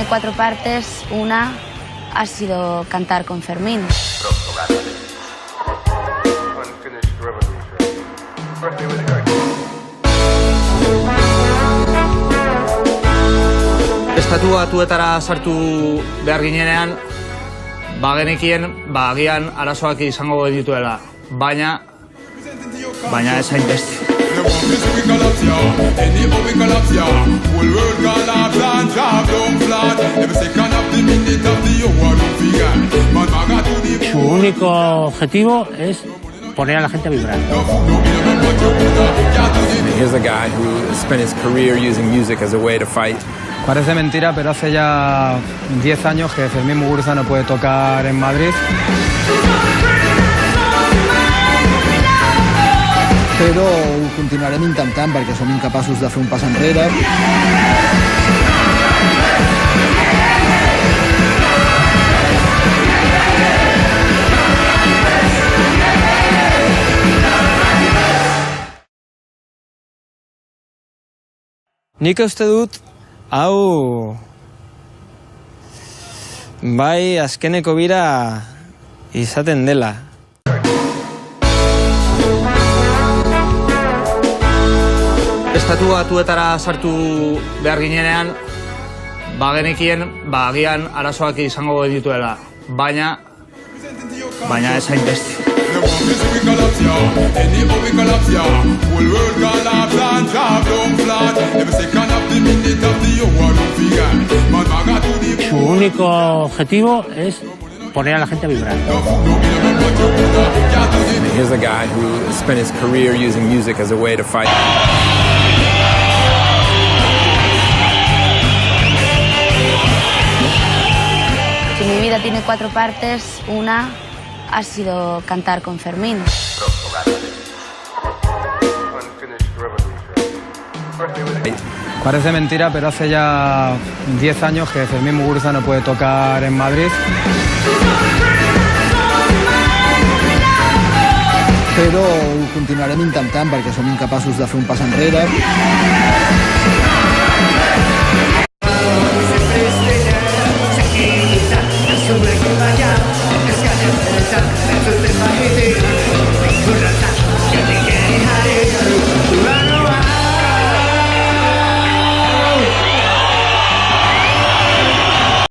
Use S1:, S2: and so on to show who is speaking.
S1: tiene 4 partes. Una ha sido cantar con Fermín.
S2: Estatuetara sartu behar ginenean, bagenekien, agian arazoak izango genituela, baina ez hainbeste.
S3: Su único objetivo es poner a la gente a vibrar.
S4: Here's a guy who spent his career using music as a way to fight.
S5: Parece mentira, pero hace ya 10 años que Fermín Muguruza no puede tocar en Madrid.
S6: Però ho continuarem intentant perquè som incapaços de fer un pas enrere.
S5: Nik uste dut, hau bai azkeneko bira izaten dela.
S2: Estatuetara sartu behar ginenean, bagenekien, agian arazoak izango genituela, baina ez hainbeste.
S3: Su único objetivo es poner a la gente a vibrar.
S4: Here's a guy who spent his career using music as a way to fight.
S1: Si mi vida tiene 4 partes, una ha sido cantar con Fermín.
S5: Parece mentira, pero hace ya 10 años que Fermín Muguruza no puede tocar en Madrid.
S6: Però ho continuarem intentant perquè som incapaços de fer un pas enrere.
S7: Sobre que vaya, que se haya